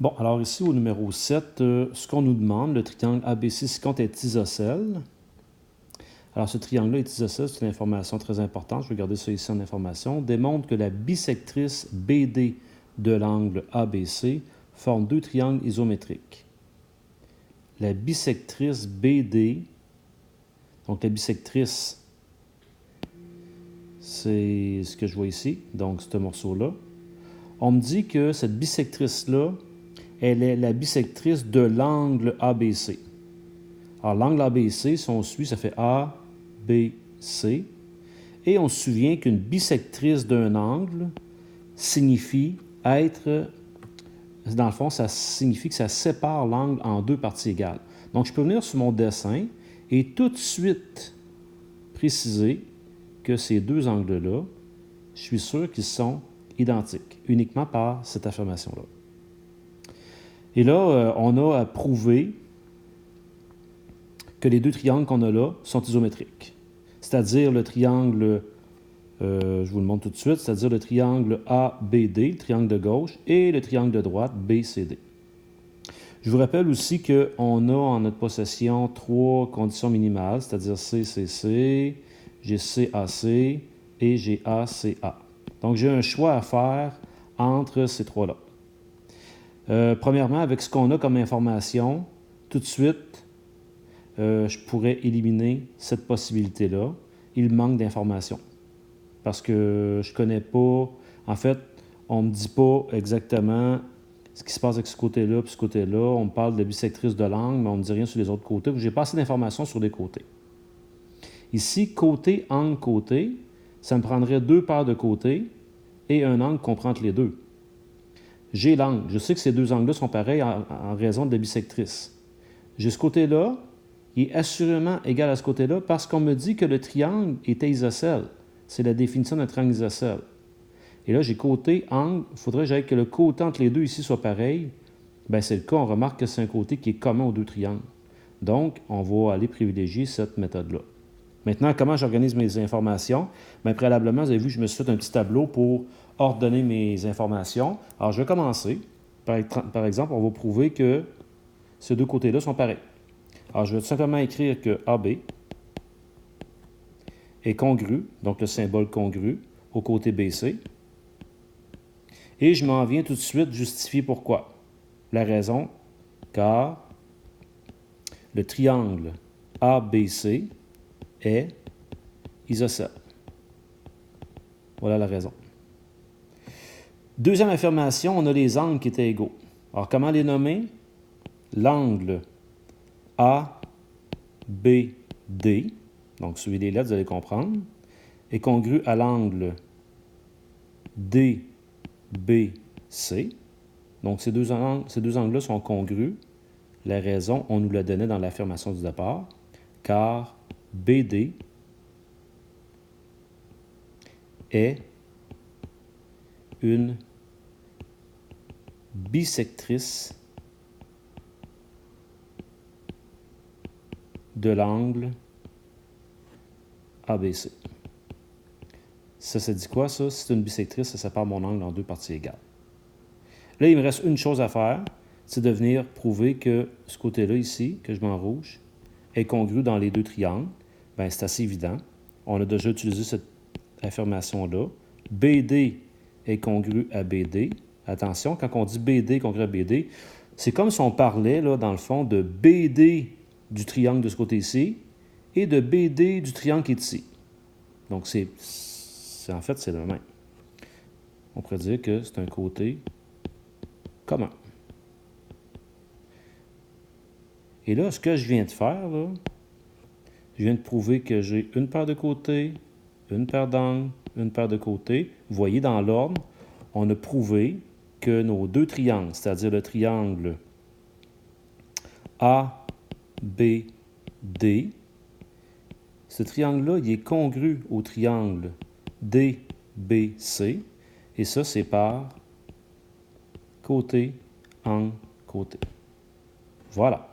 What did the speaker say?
Bon, alors ici au numéro 7, ce qu'on nous demande, le triangle ABC ci-compte est isocèle. Alors ce triangle-là est isocèle, c'est une information très importante, je vais garder ça ici en information, démontre que la bisectrice BD de l'angle ABC forme deux triangles isométriques. La bisectrice BD, donc la bisectrice, c'est ce que je vois ici, donc ce morceau-là. On me dit que cette bisectrice-là, elle est la bisectrice de l'angle ABC. Alors, l'angle ABC, si on suit, ça fait ABC. Et on se souvient qu'une bisectrice d'un angle signifie être... Dans le fond, ça signifie que ça sépare l'angle en deux parties égales. Donc, je peux venir sur mon dessin et tout de suite préciser que ces deux angles-là, je suis sûr qu'ils sont identiques, uniquement par cette affirmation-là. Et là, on a prouvé que les deux triangles qu'on a là sont isométriques. C'est-à-dire le triangle, je vous le montre tout de suite, c'est-à-dire le triangle ABD, le triangle de gauche, et le triangle de droite, BCD. Je vous rappelle aussi qu'on a en notre possession trois conditions minimales, c'est-à-dire CCC, j'ai CAC et j'ai ACA. Donc, j'ai un choix à faire entre ces trois-là. Premièrement, avec ce qu'on a comme information, tout de suite, je pourrais éliminer cette possibilité-là. Il manque d'informations. Parce que je ne connais pas... En fait, on ne me dit pas exactement ce qui se passe avec ce côté-là et ce côté-là. On me parle de bisectrice de l'angle, mais on ne me dit rien sur les autres côtés. J'ai pas assez d'informations sur les côtés. Ici, côté, angle, côté, ça me prendrait deux paires de côtés et un angle qu'on prend entre les deux. J'ai l'angle. Je sais que ces deux angles-là sont pareils en raison de la bisectrice. J'ai ce côté-là, il est assurément égal à ce côté-là parce qu'on me dit que le triangle était isocèle. C'est la définition d'un triangle isocèle. Et là, j'ai côté, angle. Il faudrait que le côté entre les deux ici soit pareil. Bien, c'est le cas. On remarque que c'est un côté qui est commun aux deux triangles. Donc, on va aller privilégier cette méthode-là. Maintenant, comment j'organise mes informations? Bien, préalablement, vous avez vu, je me suis fait un petit tableau pour ordonner mes informations. Alors, je vais commencer. Par exemple, on va prouver que ces deux côtés-là sont pareils. Alors, je vais tout simplement écrire que AB est congru, donc le symbole congru, au côté BC. Et je m'en viens tout de suite justifier pourquoi. La raison, car le triangle ABC est isocèle. Voilà la raison. Deuxième affirmation, on a les angles qui étaient égaux. Alors, comment les nommer? L'angle ABD, donc suivez les lettres, vous allez comprendre, est congru à l'angle DBC. Donc, ces deux angles-là sont congrus. La raison, on nous l'a donné dans l'affirmation du départ, car BD est une bisectrice de l'angle ABC. Ça dit quoi, ça? Si c'est une bisectrice, ça sépare mon angle en deux parties égales. Là, il me reste une chose à faire, c'est de venir prouver que ce côté-là, ici, que je mets en rouge, est congru dans les deux triangles. Bien, c'est assez évident. On a déjà utilisé cette affirmation-là. BD est congru à BD. Attention, quand on dit BD congru à BD, c'est comme si on parlait, là, dans le fond, de BD du triangle de ce côté-ci et de BD du triangle qui est ici. Donc, en fait, c'est le même. On pourrait dire que c'est un côté commun. Et là, ce que je viens de faire, là, je viens de prouver que j'ai une paire de côtés, une paire d'angles, une paire de côtés. Vous voyez, dans l'ordre, on a prouvé que nos deux triangles, c'est-à-dire le triangle ABD, ce triangle-là, il est congru au triangle DBC, et ça, c'est par côté, angle, côté. Voilà.